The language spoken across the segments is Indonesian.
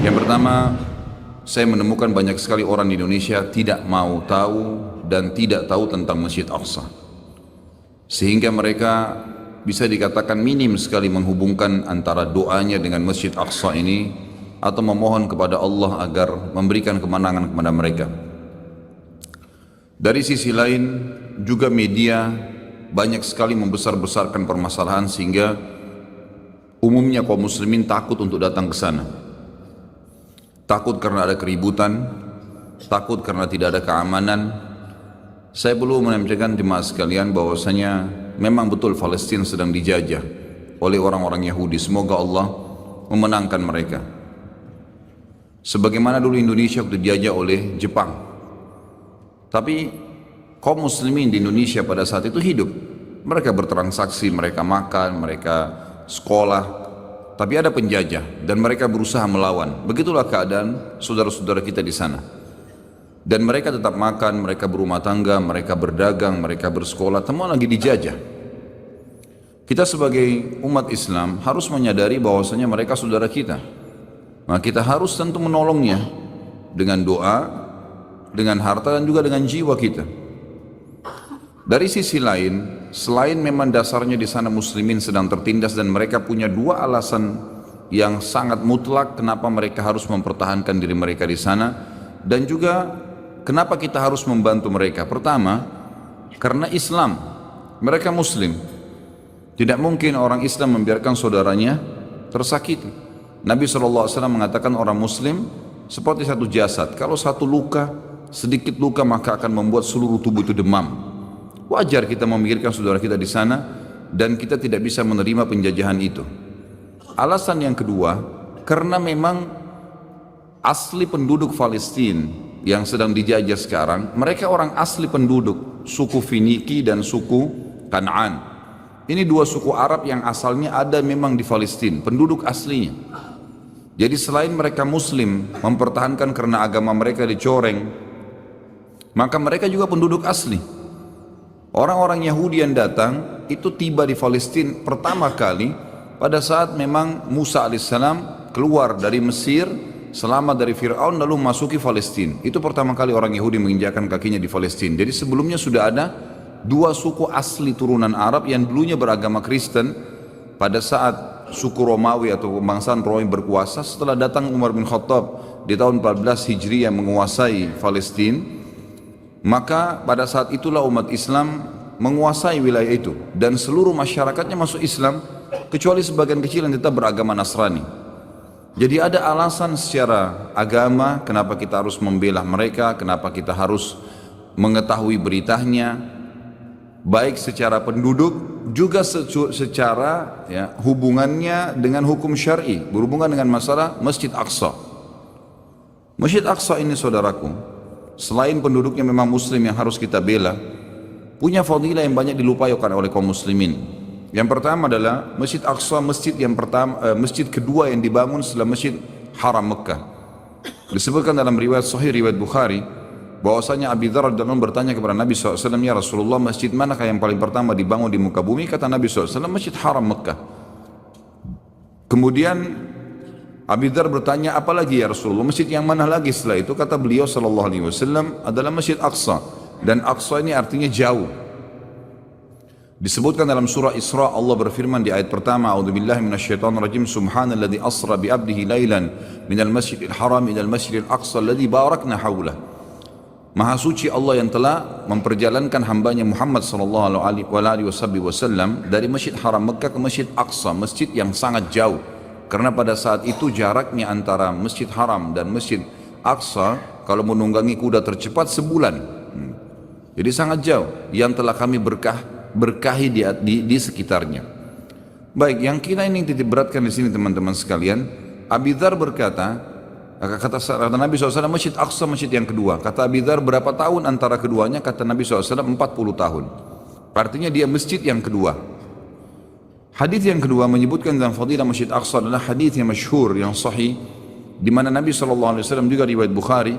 Yang pertama, saya menemukan banyak sekali orang di Indonesia tidak mau tahu dan tidak tahu tentang Masjid Aqsa. Sehingga mereka bisa dikatakan minim sekali menghubungkan antara doanya dengan Masjid Aqsa ini atau memohon kepada Allah agar memberikan kemenangan kepada mereka. Dari sisi lain juga media banyak sekali membesar-besarkan permasalahan sehingga umumnya kaum muslimin takut untuk datang ke sana. Takut karena ada keributan, takut karena tidak ada keamanan. Saya perlu menyampaikan jemaah sekalian bahwasanya memang betul Palestina sedang dijajah oleh orang-orang Yahudi. Semoga Allah memenangkan mereka. Sebagaimana dulu Indonesia dijajah oleh Jepang. Tapi kaum muslimin di Indonesia pada saat itu hidup. Mereka bertransaksi, mereka makan, mereka sekolah. Tapi ada penjajah dan mereka berusaha melawan. Begitulah keadaan saudara-saudara kita di sana. Dan mereka tetap makan, mereka berumah tangga, mereka berdagang, mereka bersekolah, semua lagi dijajah. Kita sebagai umat Islam harus menyadari bahwasanya mereka saudara kita. Maka kita harus tentu menolongnya dengan doa, dengan harta dan juga dengan jiwa kita. Dari sisi lain, selain memang dasarnya di sana muslimin sedang tertindas dan mereka punya dua alasan yang sangat mutlak kenapa mereka harus mempertahankan diri mereka di sana, dan juga kenapa kita harus membantu mereka. Pertama, karena Islam, mereka muslim. Tidak mungkin orang Islam membiarkan saudaranya tersakiti. Nabi SAW mengatakan orang muslim seperti satu jasad. Kalau satu luka, sedikit luka maka akan membuat seluruh tubuh itu demam. Wajar kita memikirkan saudara kita di sana dan kita tidak bisa menerima penjajahan itu. Alasan yang kedua, karena memang asli penduduk Palestina yang sedang dijajah sekarang, mereka orang asli penduduk suku Finiki dan suku Kanaan. Ini dua suku Arab yang asalnya ada memang di Palestina, penduduk aslinya. Jadi selain mereka muslim mempertahankan karena agama mereka dicoreng, maka mereka juga penduduk asli. Orang-orang Yahudi yang datang itu tiba di Palestina pertama kali pada saat memang Musa alaihissalam keluar dari Mesir, selamat dari Fir'aun lalu masuki Palestina. Itu pertama kali orang Yahudi menginjakkan kakinya di Palestina. Jadi sebelumnya sudah ada dua suku asli turunan Arab yang dulunya beragama Kristen pada saat suku Romawi atau kebangsaan Romawi berkuasa. Setelah datang Umar bin Khattab di tahun 14 Hijriah menguasai Palestina, maka pada saat itulah umat Islam menguasai wilayah itu dan seluruh masyarakatnya masuk Islam kecuali sebagian kecil yang tetap beragama Nasrani. Jadi ada alasan secara agama kenapa kita harus membela mereka, kenapa kita harus mengetahui beritanya, baik secara penduduk juga secara hubungannya dengan hukum syar'i, berhubungan dengan masalah Masjid Aqsa. Masjid Aqsa ini saudaraku, selain penduduknya memang muslim yang harus kita bela, punya fadilah yang banyak dilupakan oleh kaum muslimin. Yang pertama adalah Masjid Aqsa, masjid kedua yang dibangun setelah Masjid Haram Mekah. Disebutkan dalam riwayat Sahih riwayat Bukhari bahwasanya Abi Dzar radhiyallahu anhu bertanya kepada Nabi SAW, ya Rasulullah, masjid manakah yang paling pertama dibangun di muka bumi? Kata Nabi SAW, Masjid Haram Mekah. Kemudian Abi Dzar bertanya, apa lagi ya Rasulullah, masjid yang mana lagi setelah itu? Kata beliau SAW adalah Masjid Aqsa, dan Aqsa ini artinya jauh. Disebutkan dalam surah Isra, Allah berfirman di ayat pertama, A'udzubillahi minasyaitonirrajim, Subhanalladzi asra bi 'abdihi lailan minal masjidil haram ilal masjidil aqsa alladzi barakna haulah. Maha suci Allah yang telah memperjalankan hambanya Muhammad sallallahu alaihi wasallam dari Masjid Haram Mekah ke Masjid Aqsa, masjid yang sangat jauh. Karena pada saat itu jaraknya antara Masjid Haram dan Masjid Aqsa kalau menunggangi kuda tercepat sebulan. Jadi sangat jauh yang telah kami berkahi di sekitarnya. Baik, yang kita ini titik beratkan di sini teman-teman sekalian, Abi Dzar berkata, kata Nabi SAW, Masjid Aqsa masjid yang kedua. Kata Abi Dzar, berapa tahun antara keduanya? Kata Nabi SAW, 40 tahun. Artinya dia masjid yang kedua. Hadis yang kedua menyebutkan dalam fadilah Masjid Aqsa adalah hadis yang masyhur, yang sahih, di mana Nabi SAW juga riwayat Bukhari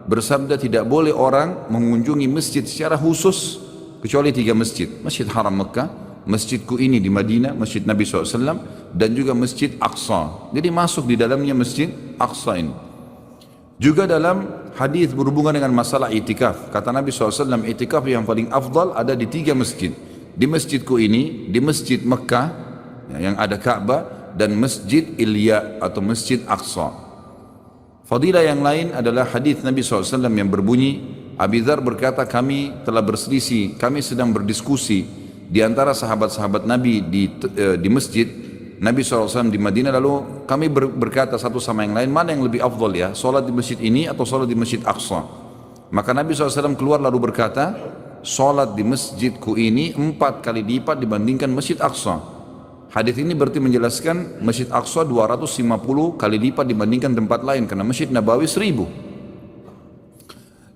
bersabda, tidak boleh orang mengunjungi masjid secara khusus kecuali 3 masjid: Masjid Haram Mekah, masjidku ini di Madinah, masjid Nabi SAW, dan juga masjid Aqsa. Jadi masuk di dalamnya masjid Aqsa ini. Juga dalam hadis berhubungan dengan masalah itikaf, kata Nabi SAW, itikaf yang paling afdal ada di 3 masjid. Di masjidku ini, di masjid Mekah yang ada Ka'bah, dan masjid Ilya atau masjid Aqsa. Fadilah yang lain adalah hadis Nabi SAW yang berbunyi, Abi Dzar berkata, kami telah berselisih, kami sedang berdiskusi di antara sahabat-sahabat Nabi di masjid Nabi SAW di Madinah, lalu kami berkata satu sama yang lain, mana yang lebih afdal ya, solat di masjid ini atau solat di masjid Aqsa? Maka Nabi SAW keluar lalu berkata, solat di masjidku ini 4 kali lipat dibandingkan masjid Aqsa. Hadis ini berarti menjelaskan masjid Aqsa 250 kali lipat dibandingkan tempat lain, karena masjid Nabawi 1000.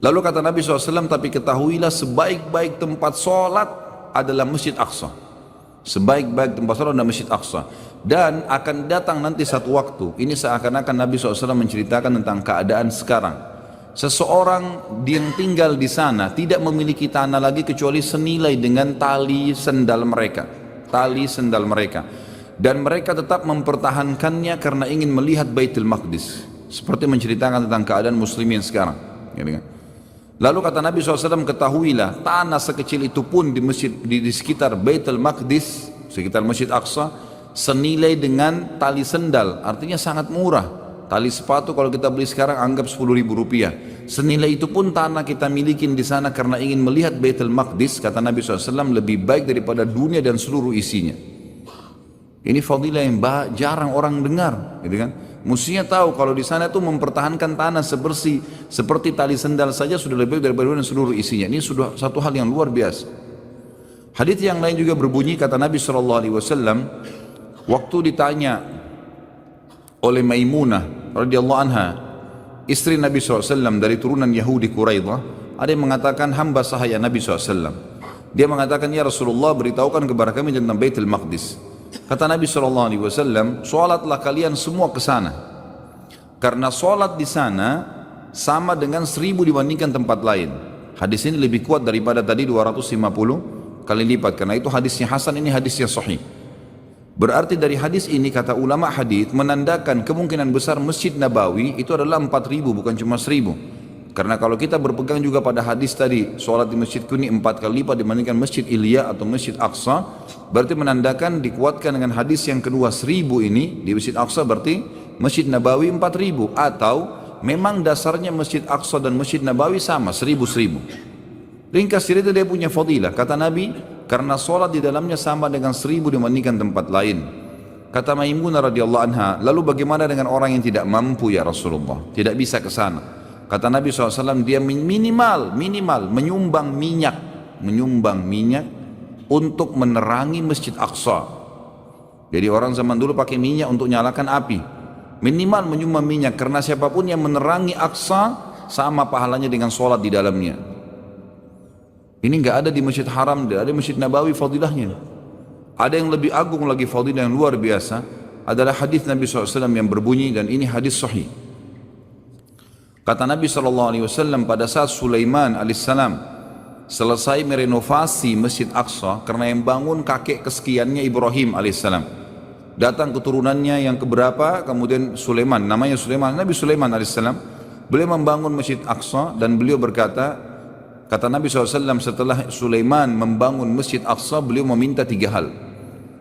Lalu kata Nabi SAW, tapi ketahuilah sebaik-baik tempat solat adalah masjid Aqsa. Sebaik-baik tempat solat adalah masjid Aqsa. Dan akan datang nanti satu waktu, ini seakan-akan Nabi SAW menceritakan tentang keadaan sekarang. Seseorang yang tinggal di sana tidak memiliki tanah lagi kecuali senilai dengan tali sendal mereka. Tali sendal mereka. Dan mereka tetap mempertahankannya karena ingin melihat Baitul Maqdis. Seperti menceritakan tentang keadaan muslimin sekarang. Lalu kata Nabi SAW, ketahuilah tanah sekecil itu pun di masjid di sekitar Baitul Maqdis, sekitar Masjid Aqsa, senilai dengan tali sendal, artinya sangat murah. Tali sepatu kalau kita beli sekarang anggap 10.000 rupiah. Senilai itu pun tanah kita milikin di sana karena ingin melihat Baitul Maqdis, kata Nabi SAW, lebih baik daripada dunia dan seluruh isinya. Ini fadilah yang jarang orang dengar, gitu kan? Mestinya tahu kalau di sana itu mempertahankan tanah seperti tali sendal saja sudah lebih baik daripada dunia dan seluruh isinya. Ini sudah satu hal yang luar biasa. Hadits yang lain juga berbunyi, kata Nabi SAW, waktu ditanya oleh Maimunah radhiyallahu anha, istri Nabi SAW dari turunan Yahudi Quraidah, ada yang mengatakan, hamba sahaya Nabi SAW. Dia mengatakan, ya Rasulullah, beritahukan kepada kami tentang Baitul Maqdis. Kata Nabi SAW, sholatlah kalian semua ke sana, karena sholat di sana sama dengan 1000 dibandingkan tempat lain. Hadis ini lebih kuat daripada tadi 250 kali lipat, karena itu hadisnya hasan, ini hadisnya sahih. Berarti dari hadis ini, kata ulama hadis, menandakan kemungkinan besar Masjid Nabawi itu adalah 4000, bukan cuma 1000. Karena kalau kita berpegang juga pada hadis tadi, sholat di masjidku ini 4 kali lipat dibandingkan Masjid Ilya atau Masjid Aqsa, berarti menandakan dikuatkan dengan hadis yang kedua 1000 ini di Masjid Aqsa, berarti Masjid Nabawi 4000, atau memang dasarnya Masjid Aqsa dan Masjid Nabawi sama 1000. Ringkas cerita dia punya fadilah, kata Nabi, karena sholat di dalamnya sama dengan 1000 dibandingkan tempat lain. Kata Maimunah radhiyallahu anha, lalu bagaimana dengan orang yang tidak mampu ya Rasulullah, tidak bisa ke sana? Kata Nabi SAW, dia minimal menyumbang minyak untuk menerangi Masjid Aqsa. Jadi orang zaman dulu pakai minyak untuk nyalakan api. Minimal menyumbang minyak, karena siapapun yang menerangi Aqsa sama pahalanya dengan sholat di dalamnya. Ini enggak ada di Masjid Haram, ada di Masjid Nabawi fadilahnya. Ada yang lebih agung lagi fadilah yang luar biasa, adalah hadis Nabi SAW yang berbunyi, dan ini hadis sahih. Kata Nabi SAW, pada saat Sulaiman alaihissalam selesai merenovasi Masjid Aqsa, karena yang bangun kakek kesekiannya Ibrahim alaihissalam, datang keturunannya yang keberapa, kemudian Sulaiman, namanya Sulaiman, Nabi Sulaiman alaihissalam, beliau membangun Masjid Aqsa, dan beliau berkata, kata Nabi SAW, setelah Sulaiman membangun Masjid Aqsa, beliau meminta 3 hal.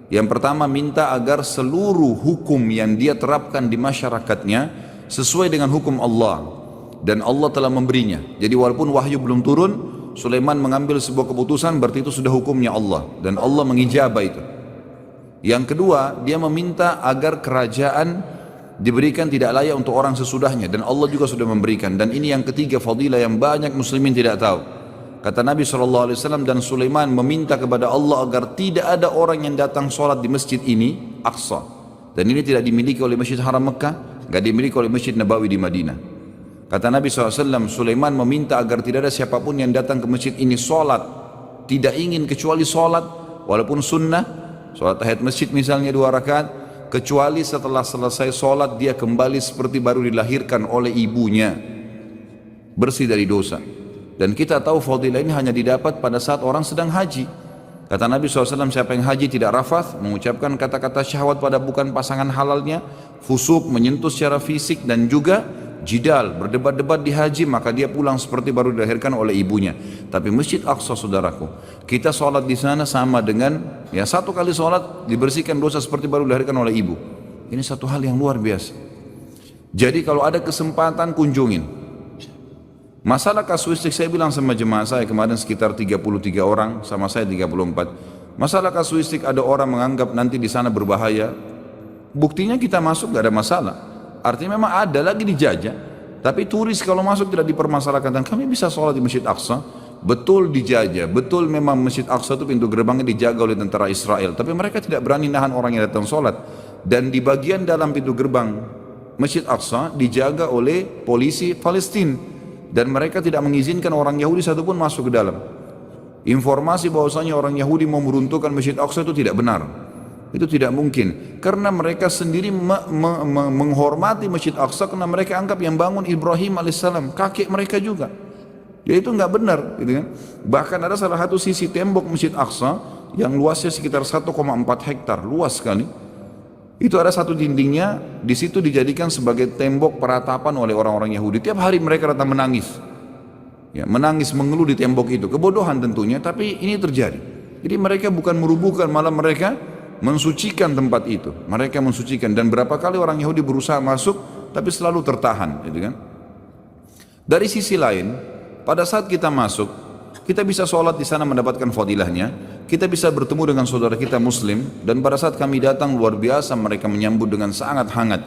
Yang pertama, minta agar seluruh hukum yang dia terapkan di masyarakatnya sesuai dengan hukum Allah, dan Allah telah memberinya. Jadi walaupun wahyu belum turun, Sulaiman mengambil sebuah keputusan, berarti itu sudah hukumnya Allah, dan Allah mengijabah itu. Yang kedua, dia meminta agar kerajaan diberikan tidak layak untuk orang sesudahnya, dan Allah juga sudah memberikan. Dan ini yang ketiga fadilah yang banyak muslimin tidak tahu. Kata Nabi SAW, dan Sulaiman meminta kepada Allah agar tidak ada orang yang datang sholat di masjid ini, Aqsa. Dan ini tidak dimiliki oleh Masjid Haram Mekah, tidak dimiliki oleh Masjid Nabawi di Madinah. Kata Nabi SAW, Sulaiman meminta agar tidak ada siapapun yang datang ke masjid ini sholat, tidak ingin kecuali sholat, walaupun sunnah, sholat tahiyat masjid misalnya 2 rakaat, kecuali setelah selesai sholat dia kembali seperti baru dilahirkan oleh ibunya, bersih dari dosa. Dan kita tahu fadilah ini hanya didapat pada saat orang sedang haji. Kata Nabi SAW, siapa yang haji tidak rafath, mengucapkan kata-kata syahwat pada bukan pasangan halalnya, fusuk, menyentuh secara fisik, dan juga jidal, berdebat-debat di haji, maka dia pulang seperti baru dilahirkan oleh ibunya. Tapi Masjid Aqsa, saudaraku, kita sholat di sana sama dengan, ya, satu kali sholat dibersihkan dosa seperti baru dilahirkan oleh ibu. Ini satu hal yang luar biasa. Jadi kalau ada kesempatan, kunjungin. Masalah kasuistik, saya bilang sama jemaah saya kemarin sekitar 33 orang, sama saya 34. Masalah kasuistik, ada orang menganggap nanti di sana berbahaya. Buktinya kita masuk gak ada masalah. Artinya memang ada lagi dijajah. Tapi turis kalau masuk tidak dipermasalahkan. Dan kami bisa sholat di Masjid Aqsa. Betul dijajah, betul memang Masjid Aqsa itu pintu gerbangnya dijaga oleh tentara Israel. Tapi mereka tidak berani nahan orang yang datang sholat. Dan di bagian dalam pintu gerbang Masjid Aqsa dijaga oleh polisi Palestina. Dan mereka tidak mengizinkan orang Yahudi satupun masuk ke dalam. Informasi bahwasanya orang Yahudi mau meruntuhkan Masjid Aqsa itu tidak benar. Itu tidak mungkin. Karena mereka sendiri menghormati Masjid Aqsa karena mereka anggap yang bangun Ibrahim alaihissalam, kakek mereka juga. Ya itu nggak benar, gitu kan? Bahkan ada salah satu sisi tembok Masjid Aqsa yang luasnya sekitar 1,4 hektar, luas sekali. Itu ada satu dindingnya, di situ dijadikan sebagai tembok peratapan oleh orang-orang Yahudi. Tiap hari mereka datang menangis, ya, menangis mengeluh di tembok itu. Kebodohan tentunya, tapi ini terjadi. Jadi mereka bukan merubuhkan, malah mereka mensucikan tempat itu. Mereka mensucikan, dan berapa kali orang Yahudi berusaha masuk, tapi selalu tertahan, gitu kan? Dari sisi lain, pada saat kita masuk, kita bisa sholat di sana mendapatkan fadilahnya. Kita bisa bertemu dengan saudara kita muslim, dan pada saat kami datang luar biasa mereka menyambut dengan sangat hangat.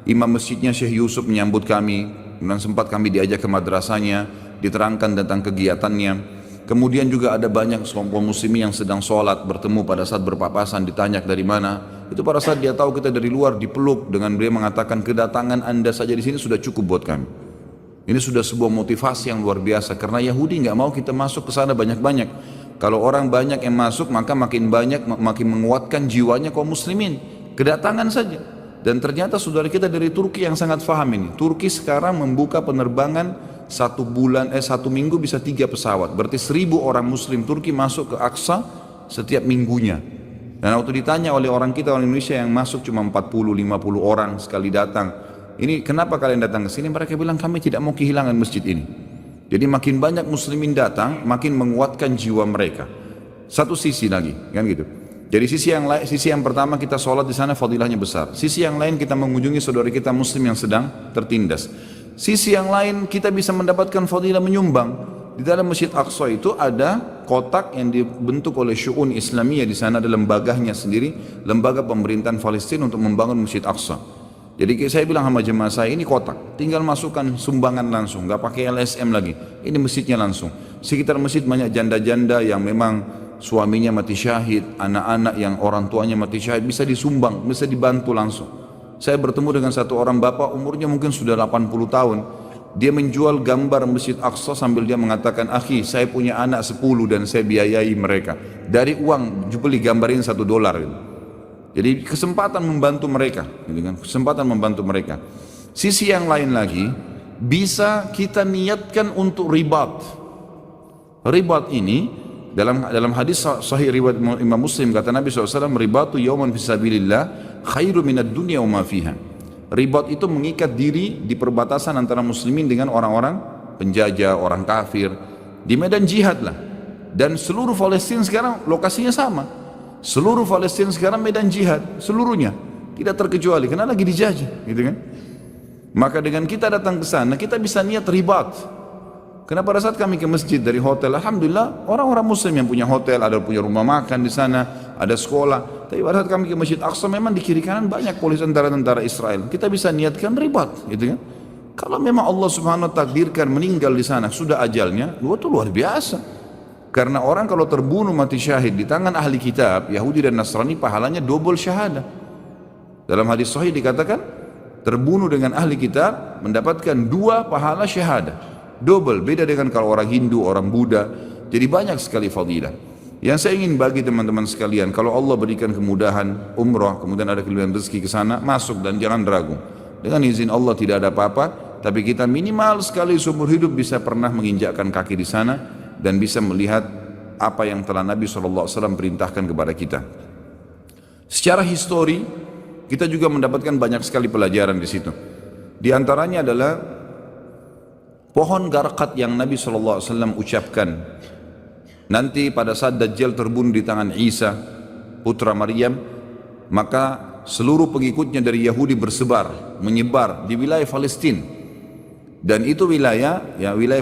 Imam masjidnya Syekh Yusuf menyambut kami, dan sempat kami diajak ke madrasahnya, diterangkan tentang kegiatannya. Kemudian juga ada banyak kelompok muslimin yang sedang sholat, bertemu pada saat berpapasan, ditanya dari mana. Itu pada saat dia tahu kita dari luar, dipeluk dengan beliau mengatakan, kedatangan anda saja di sini sudah cukup buat kami. Ini sudah sebuah motivasi yang luar biasa, karena Yahudi nggak mau kita masuk ke sana banyak-banyak. Kalau orang banyak yang masuk, maka makin banyak, makin menguatkan jiwanya kaum muslimin. Kedatangan saja. Dan ternyata saudara kita dari Turki yang sangat paham ini. Turki sekarang membuka penerbangan satu minggu bisa 3 pesawat. Berarti 1000 orang muslim Turki masuk ke Aqsa setiap minggunya. Dan waktu ditanya oleh orang kita, orang Indonesia yang masuk cuma 40-50 orang sekali datang. Ini kenapa kalian datang ke sini? Mereka bilang kami tidak mau kehilangan masjid ini. Jadi makin banyak muslimin datang, makin menguatkan jiwa mereka. Satu sisi lagi, kan gitu. Jadi sisi yang pertama kita sholat di sana fadilahnya besar. Sisi yang lain kita mengunjungi saudara kita muslim yang sedang tertindas. Sisi yang lain kita bisa mendapatkan fadilah menyumbang. Di dalam Masjid Aqsa itu ada kotak yang dibentuk oleh Syu'un Islamiyah, di sana ada lembaganya sendiri, lembaga pemerintahan Palestina untuk membangun Masjid Aqsa. Jadi saya bilang sama jemaah saya, ini kotak, tinggal masukkan sumbangan langsung, nggak pakai LSM lagi. Ini masjidnya langsung. Sekitar masjid banyak janda-janda yang memang suaminya mati syahid, anak-anak yang orang tuanya mati syahid, bisa disumbang, bisa dibantu langsung. Saya bertemu dengan satu orang bapak, umurnya mungkin sudah 80 tahun. Dia menjual gambar Masjid Aqsa sambil dia mengatakan, akhi, saya punya anak 10 dan saya biayai mereka. Dari uang, beli gambar ini $1 gitu. Jadi kesempatan membantu mereka, kesempatan membantu mereka. Sisi yang lain lagi, bisa kita niatkan untuk ribat. Ribat ini dalam hadis sahih riwayat Imam Muslim, kata Nabi SAW, ribatu yauman fisabilillah khairu minad dunya wa ma fiha. Ribat itu mengikat diri di perbatasan antara muslimin dengan orang-orang penjajah, orang kafir, di medan jihad lah. Dan seluruh Palestina sekarang lokasinya sama. Seluruh Palestina sekarang medan jihad, seluruhnya, tidak terkecuali, karena lagi dijajah, gitu kan? Maka dengan kita datang ke sana, kita bisa niat ribat. Karena pada saat kami ke masjid dari hotel, alhamdulillah orang-orang muslim yang punya hotel, ada punya rumah makan di sana, ada sekolah. Tapi pada saat kami ke Masjid Aqsa, memang di kiri kanan banyak polisi tentara Israel. Kita bisa niatkan ribat, gitu kan? Kalau memang Allah Subhanahu wa ta'ala takdirkan meninggal di sana, sudah ajalnya, itu luar biasa. Karena orang kalau terbunuh mati syahid di tangan ahli kitab, Yahudi dan Nasrani, pahalanya double syahadah. Dalam hadis sahih dikatakan, terbunuh dengan ahli kitab mendapatkan 2 pahala syahadah. Double, beda dengan kalau orang Hindu, orang Buddha. Jadi banyak sekali fadilah. Yang saya ingin bagi teman-teman sekalian, kalau Allah berikan kemudahan umrah, kemudian ada kelebihan rezeki ke sana, masuk dan jangan ragu. Dengan izin Allah tidak ada apa-apa, tapi kita minimal sekali seumur hidup bisa pernah menginjakkan kaki di sana dan bisa melihat apa yang telah Nabi SAW perintahkan kepada kita. Secara histori, kita juga mendapatkan banyak sekali pelajaran di situ. Di antaranya adalah pohon garqat yang Nabi SAW ucapkan. Nanti pada saat Dajjal terbunuh di tangan Isa, putra Maryam, maka seluruh pengikutnya dari Yahudi bersebar, menyebar di wilayah Palestina. Dan itu wilayah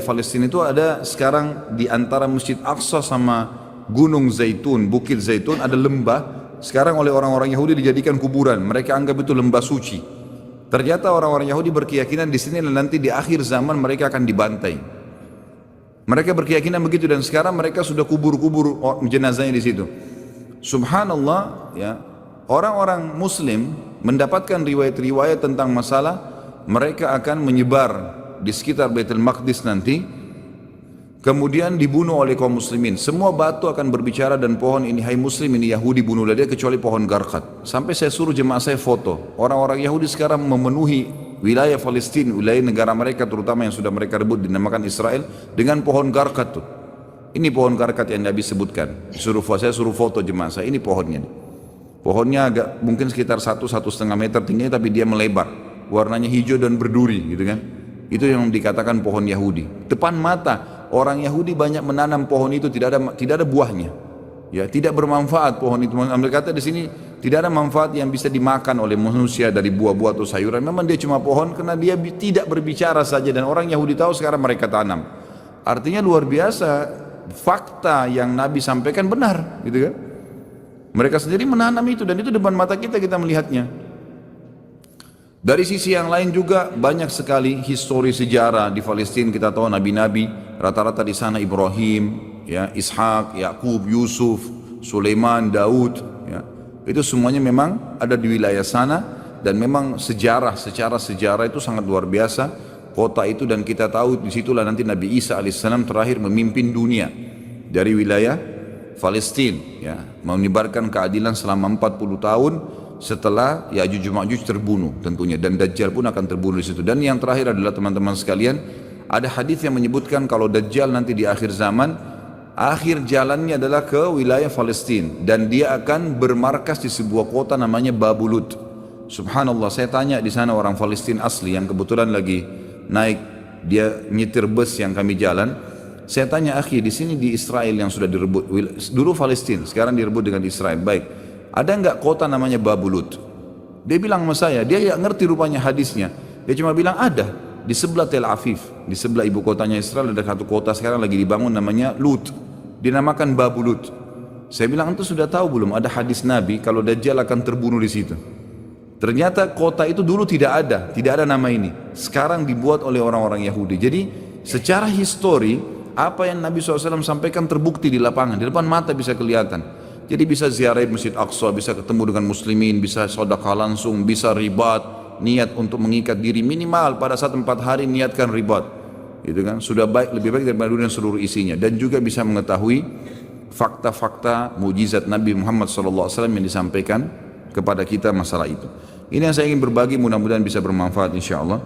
Palestina itu ada sekarang di antara Masjid Aqsa sama Gunung Zaitun, Bukit Zaitun, ada lembah. Sekarang oleh orang-orang Yahudi dijadikan kuburan. Mereka anggap itu lembah suci. Ternyata orang-orang Yahudi berkeyakinan di sini nanti di akhir zaman mereka akan dibantai. Mereka berkeyakinan begitu dan sekarang mereka sudah kubur-kubur jenazahnya di situ. Subhanallah, ya. Orang-orang Muslim mendapatkan riwayat-riwayat tentang masalah mereka akan menyebar di sekitar Baitul Maqdis nanti. Kemudian dibunuh oleh kaum muslimin. Semua batu akan berbicara dan pohon ini, hai muslim, ini Yahudi, bunuhlah dia kecuali pohon garqat. Sampai saya suruh jemaah saya foto. Orang-orang Yahudi sekarang memenuhi wilayah Palestina, wilayah negara mereka terutama yang sudah mereka rebut dinamakan Israel dengan pohon garqat tuh. Ini pohon garqat yang Nabi sebutkan. Saya suruh foto jemaah saya, ini pohonnya. Pohonnya agak mungkin sekitar 1-1,5 meter tingginya tapi dia melebar. Warnanya hijau dan berduri gitu kan. Itu yang dikatakan pohon Yahudi. Depan mata orang Yahudi banyak menanam pohon itu, tidak ada buahnya. Ya, tidak bermanfaat pohon itu. Mereka kata di sini tidak ada manfaat yang bisa dimakan oleh manusia dari buah-buah atau sayuran. Memang dia cuma pohon karena dia tidak berbicara saja dan orang Yahudi tahu sekarang mereka tanam. Artinya luar biasa, fakta yang Nabi sampaikan benar, gitu kan? Mereka sendiri menanam itu dan itu depan mata kita melihatnya. Dari sisi yang lain juga banyak sekali histori sejarah di Palestina. Kita tahu nabi-nabi rata-rata di sana Ibrahim, ya, Ishak, Yakub, Yusuf, Sulaiman, Daud, ya. Itu semuanya memang ada di wilayah sana dan memang secara sejarah itu sangat luar biasa kota itu dan kita tahu disitulah nanti Nabi Isa alaihissalam terakhir memimpin dunia dari wilayah Palestina, ya, menyebarkan keadilan selama 40 tahun. Setelah Ya'juj Ma'juj terbunuh tentunya dan Dajjal pun akan terbunuh di situ. Dan yang terakhir adalah teman-teman sekalian, ada hadis yang menyebutkan kalau Dajjal nanti di akhir zaman, akhir jalannya adalah ke wilayah Palestina dan dia akan bermarkas di sebuah kota namanya Babulut. Subhanallah, saya tanya di sana orang Palestina asli yang kebetulan lagi naik, dia nyetir bus yang kami jalan. Saya tanya, akhi, di sini di Israel yang sudah direbut, dulu Palestina, sekarang direbut dengan Israel, baik. Ada enggak kota namanya Babulut? Dia bilang sama saya, dia enggak ngerti rupanya hadisnya. Dia cuma bilang ada di sebelah Tel Aviv, di sebelah ibu kotanya Israel ada satu kota sekarang lagi dibangun namanya Lut, dinamakan Babulut. Saya bilang, antum sudah tahu belum ada hadis Nabi kalau Dajjal akan terbunuh di situ? Ternyata kota itu dulu tidak ada nama ini. Sekarang dibuat oleh orang-orang Yahudi. Jadi secara histori apa yang Nabi SAW sampaikan terbukti di lapangan, di depan mata bisa kelihatan. Jadi bisa ziarah Masjid Aqsa, bisa ketemu dengan muslimin, bisa sedekah langsung, bisa ribat, niat untuk mengikat diri minimal pada saat 4 hari niatkan ribat. Itu kan sudah baik, lebih baik daripada dunia seluruh isinya dan juga bisa mengetahui fakta-fakta mujizat Nabi Muhammad SAW yang disampaikan kepada kita masalah itu. Ini yang saya ingin berbagi, mudah-mudahan bisa bermanfaat insyaallah.